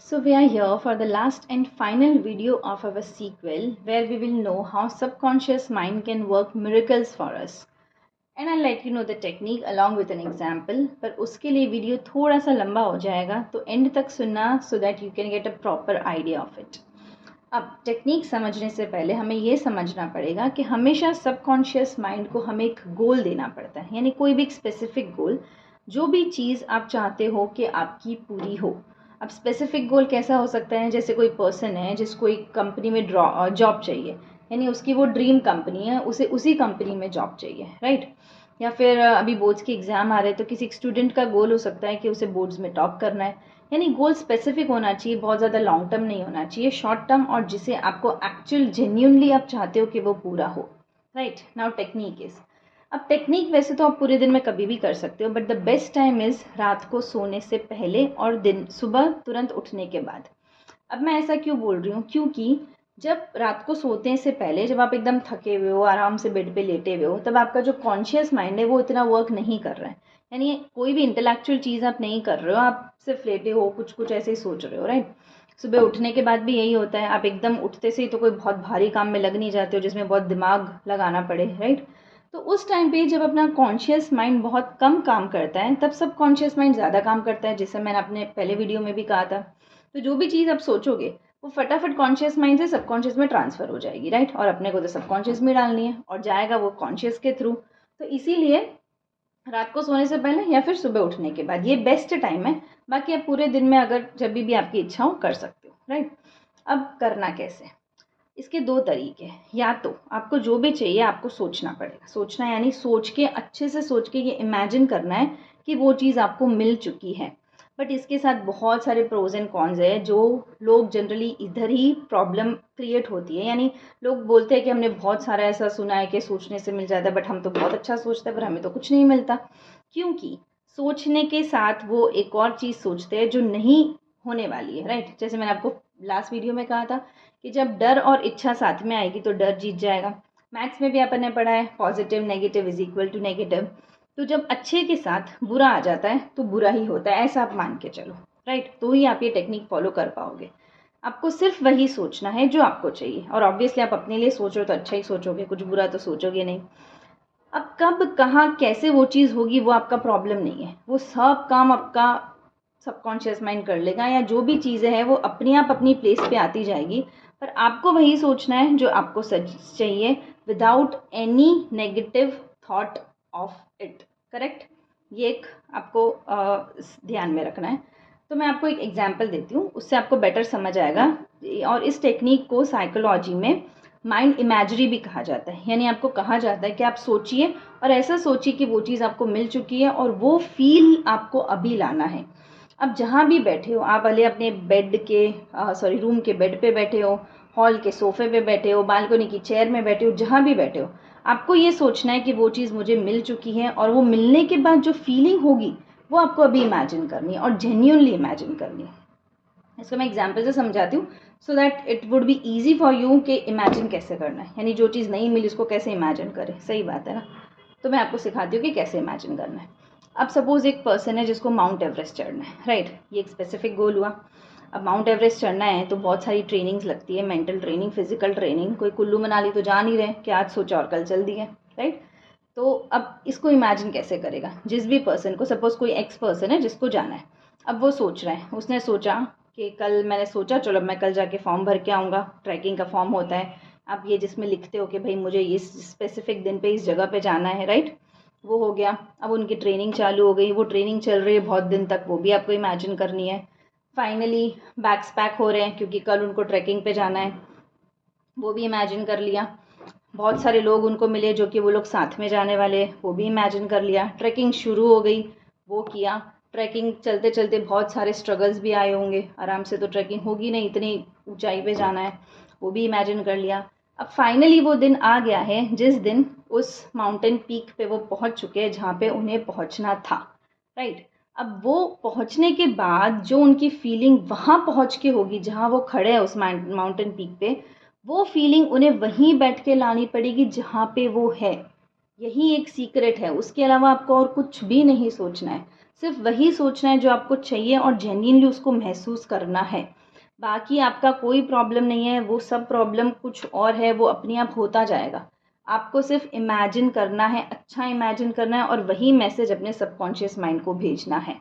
So we are here for the last and final video of our sequel where we will know how subconscious mind can work miracles for us. And I'll let you know the technique along with an example. पर उसके लिए video थोड़ा सा लंबा हो जाएगा तो and तक सुनना so that you can get a proper idea of it. अब टेक्निक समझने से पहले हमें ये समझना पड़ेगा कि हमेशा सबकॉन्शियस माइंड को हमें एक गोल देना पड़ता है, यानी कोई भी एक स्पेसिफिक गोल, जो भी चीज़ आप चाहते हो कि आपकी पूरी हो. अब स्पेसिफिक गोल कैसा हो सकता है, जैसे कोई पर्सन है जिसको एक कंपनी में जॉब चाहिए, यानी उसकी वो ड्रीम कंपनी है, उसे उसी कंपनी में जॉब चाहिए, राइट. या फिर अभी बोर्ड्स के एग्ज़ाम आ रहे हैं तो किसी स्टूडेंट का गोल हो सकता है कि उसे बोर्ड्स में टॉप करना है. यानी गोल स्पेसिफिक होना चाहिए, बहुत ज़्यादा लॉन्ग टर्म नहीं होना चाहिए, शॉर्ट टर्म, और जिसे आपको एक्चुअल जेन्यूनली आप चाहते हो कि वो पूरा हो, राइट. नाउ टेक्निक इज़, अब टेक्निक वैसे तो आप पूरे दिन में कभी भी कर सकते हो, but the best time is रात को सोने से पहले और दिन सुबह तुरंत उठने के बाद. अब मैं ऐसा क्यों बोल रही हूँ, क्योंकि जब रात को सोते से पहले जब आप एकदम थके हुए हो, आराम से बेड पे लेटे हुए हो, तब आपका जो कॉन्शियस माइंड है वो इतना वर्क नहीं कर रहा है. यानी कोई भी इंटेलेक्चुअल चीज़ आप नहीं कर रहे हो, आप सिर्फ लेटे हो, कुछ कुछ ऐसे ही सोच रहे हो, राइट. सुबह उठने के बाद भी यही होता है, आप एकदम उठते से ही तो कोई बहुत भारी काम में लग नहीं जाते हो जिसमें बहुत दिमाग लगाना पड़े, राइट. तो उस टाइम पे जब अपना कॉन्शियस माइंड बहुत कम काम करता है, तब सब कॉन्शियस माइंड ज़्यादा काम करता है, जैसे मैंने अपने पहले वीडियो में भी कहा था. तो जो भी चीज़ आप सोचोगे वो फटाफट कॉन्शियस माइंड से सबकॉन्शियस में ट्रांसफ़र हो जाएगी, राइट. और अपने को तो सबकॉन्शियस में डालनी है और जाएगा वो कॉन्शियस के थ्रू. तो इसीलिए रात को सोने से पहले या फिर सुबह उठने के बाद ये बेस्ट टाइम है. बाकी आप पूरे दिन में अगर जब भी आपकी इच्छा हो कर सकते हो, राइट. अब करना कैसे, इसके दो तरीके हैं. या तो आपको जो भी चाहिए आपको सोचना पड़ेगा. सोचना यानी सोच के, अच्छे से सोच के ये इमेजिन करना है कि वो चीज़ आपको मिल चुकी है. बट इसके साथ बहुत सारे प्रोज एंड कॉन्स है, जो लोग जनरली इधर ही प्रॉब्लम क्रिएट होती है. यानी लोग बोलते हैं कि हमने बहुत सारा ऐसा सुना है कि सोचने से मिल जाता है, बट हम तो बहुत अच्छा सोचते हैं पर हमें तो कुछ नहीं मिलता. क्योंकि सोचने के साथ वो एक और चीज़ सोचते हैं जो नहीं होने वाली है, राइट. जैसे मैंने आपको लास्ट वीडियो में कहा था कि जब डर और इच्छा साथ में आएगी तो डर जीत जाएगा. मैथ्स में भी अपन ने पढ़ा है, positive negative is equal to negative. तो जब अच्छे के साथ बुरा आ जाता है तो बुरा ही होता है, ऐसा आप मान के चलो, राइट. तो ही आप ये टेक्निक फॉलो कर पाओगे. आपको सिर्फ वही सोचना है जो आपको चाहिए, और ऑब्वियसली आप अपने लिए सोच रहे हो तो अच्छा ही सोचोगे, कुछ बुरा तो सोचोगे नहीं. अब कब कहाँ कैसे वो चीज़ होगी वो आपका प्रॉब्लम नहीं है, वो सब काम आपका सबकॉन्शियस माइंड कर लेगा, या जो भी चीज़ें हैं वो अपने आप अपनी प्लेस पे आती जाएगी. पर आपको वही सोचना है जो आपको सच चाहिए, without any negative thought of it, correct. ये एक आपको ध्यान में रखना है. तो मैं आपको एक एग्जांपल देती हूँ, उससे आपको बेटर समझ आएगा. और इस टेक्निक को साइकोलॉजी में माइंड इमेजरी भी कहा जाता है. यानी आपको कहा जाता है कि आप सोचिए और ऐसा सोचिए कि वो चीज़ आपको मिल चुकी है और वो फील आपको अभी लाना है. अब जहाँ भी बैठे हो आप, भले अपने बेड के रूम के बेड पे बैठे हो, हॉल के सोफे पे बैठे हो, बालकनी की चेयर में बैठे हो, जहाँ भी बैठे हो, आपको ये सोचना है कि वो चीज़ मुझे मिल चुकी है, और वो मिलने के बाद जो फीलिंग होगी वो आपको अभी इमेजिन करनी है और जेन्यूनली इमेजिन करनी है. इसको मैं एग्जाम्पल से समझाती हूँ so that it would be easy for you कि इमेजिन कैसे करना है. यानी जो चीज़ नहीं मिली उसको कैसे इमेजिन करें, सही बात है ना. तो मैं आपको सिखाती हूँ कि कैसे इमेजिन करना है. अब सपोज़ एक पर्सन है जिसको माउंट एवरेस्ट चढ़ना है, राइट. ये एक स्पेसिफिक गोल हुआ. अब माउंट एवरेस्ट चढ़ना है तो बहुत सारी ट्रेनिंग्स लगती है, मेंटल ट्रेनिंग, फिजिकल ट्रेनिंग. कोई कुल्लू मनाली तो जा नहीं रहे कि आज सोचा और कल चल दिए, राइट. तो अब इसको इमेजिन कैसे करेगा, जिस भी पर्सन को, सपोज़ कोई एक्स पर्सन है जिसको जाना है, अब वो सोच रहा है, उसने सोचा कि कल, मैंने सोचा चलो मैं कल जाके फॉर्म भर के आऊँगा. ट्रैकिंग का फॉर्म होता है, आप ये जिसमें लिखते हो कि भाई मुझे इस स्पेसिफिक दिन पे इस जगह पे जाना है, राइट. वो हो गया. अब उनकी ट्रेनिंग चालू हो गई, वो ट्रेनिंग चल रही है बहुत दिन तक, वो भी आपको इमेजिन करनी है. फाइनली बैग्स पैक हो रहे हैं क्योंकि कल उनको ट्रैकिंग पे जाना है, वो भी इमेजिन कर लिया. बहुत सारे लोग उनको मिले जो कि वो लोग साथ में जाने वाले, वो भी इमेजिन कर लिया. ट्रैकिंग शुरू हो गई, वो किया. ट्रैकिंग चलते चलते बहुत सारे स्ट्रगल्स भी आए होंगे, आराम से तो ट्रैकिंग होगी नहीं, इतनी ऊंचाई पे जाना है, वो भी इमेजिन कर लिया. अब फाइनली वो दिन आ गया है जिस दिन उस माउंटेन पीक पे वो पहुंच चुके हैं जहाँ पे उन्हें पहुंचना था, राइट. अब वो पहुंचने के बाद जो उनकी फीलिंग वहाँ पहुंच के होगी, जहाँ वो खड़े हैं उस माउंटेन पीक पे, वो फीलिंग उन्हें वहीं बैठ के लानी पड़ेगी जहाँ पे वो है. यही एक सीक्रेट है, उसके अलावा आपको और कुछ भी नहीं सोचना है. सिर्फ वही सोचना है जो आपको चाहिए और जेन्युइनली उसको महसूस करना है। बाकी आपका कोई प्रॉब्लम नहीं है, वो सब प्रॉब्लम कुछ और है, वो अपने आप होता जाएगा। आपको सिर्फ इमेजिन करना है, अच्छा इमेजिन करना है और वही मैसेज अपने सबकॉन्शियस माइंड को भेजना है।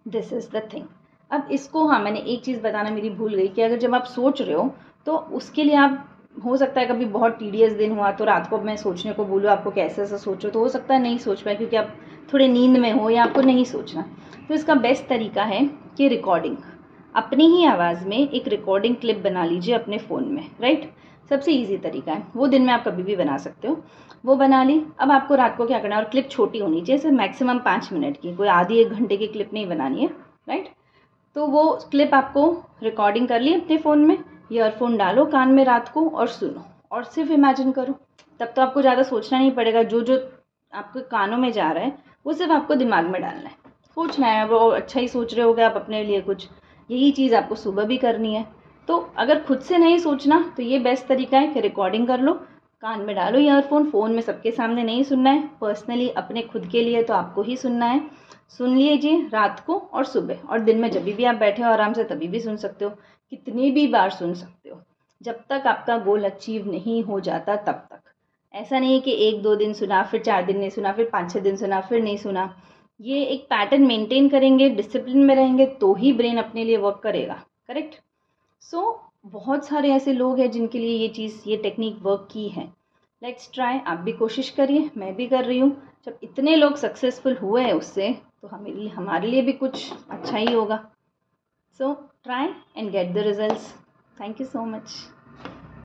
This is the thing. अब इसको, हाँ, मैंने एक चीज़ बताना मेरी भूल गई कि अगर जब आप सोच रहे हो तो उसके लिए आप, हो सकता है कभी बहुत टीडियस दिन हुआ तो रात को मैं सोचने को बोलूँ आपको कैसे ऐसा सोचो, तो हो सकता है नहीं सोच पाए क्योंकि आप थोड़े नींद में हो या आपको नहीं सोचना। तो इसका बेस्ट तरीका है कि रिकॉर्डिंग, अपनी ही आवाज़ में एक रिकॉर्डिंग क्लिप बना लीजिए अपने फ़ोन में, राइट। सबसे ईजी तरीका है, वो दिन में आप कभी भी बना सकते हो। वो बना ली। अब आपको रात को क्या करना है, और क्लिप छोटी होनी चाहिए, जैसे मैक्सिमम 5 मिनट की, कोई आधी 1 घंटे की क्लिप नहीं बनानी है, राइट। तो वो क्लिप आपको रिकॉर्डिंग कर ली अपने फ़ोन में, ईयरफोन डालो कान में रात को और सुनो और सिर्फ इमेजिन करो। तब तो आपको ज़्यादा सोचना नहीं पड़ेगा, जो जो आपके कानों में जा रहा है वो सिर्फ आपको दिमाग में डालना है, सोचना है। वो अच्छा ही सोच रहे होगे आप अपने लिए कुछ, यही चीज़ आपको सुबह भी करनी है। तो अगर खुद से नहीं सोचना तो ये बेस्ट तरीका है कि रिकॉर्डिंग कर लो, कान में डालो ईयरफोन, फ़ोन में सबके सामने नहीं सुनना है, पर्सनली अपने खुद के लिए तो आपको ही सुनना है। सुन लीजिए रात को और सुबह, और दिन में जब भी आप बैठे हो आराम से तभी भी सुन सकते हो, कितनी भी बार सुन सकते हो, जब तक आपका गोल अचीव नहीं हो जाता तब तक। ऐसा नहीं है कि 1-2 दिन सुना, फिर 4 दिन नहीं सुना, फिर 5-6 दिन सुना, फिर नहीं सुना। ये एक पैटर्न मेंटेन करेंगे, डिसिप्लिन में रहेंगे तो ही ब्रेन अपने लिए वर्क करेगा, करेक्ट। सो बहुत सारे ऐसे लोग हैं जिनके लिए ये चीज़, ये टेक्निक वर्क की है। लेट्स ट्राई, आप भी कोशिश करिए, मैं भी कर रही हूँ। जब इतने लोग सक्सेसफुल हुए हैं उससे, तो हमारे लिए भी कुछ अच्छा ही होगा। So try and get the results. Thank you so much.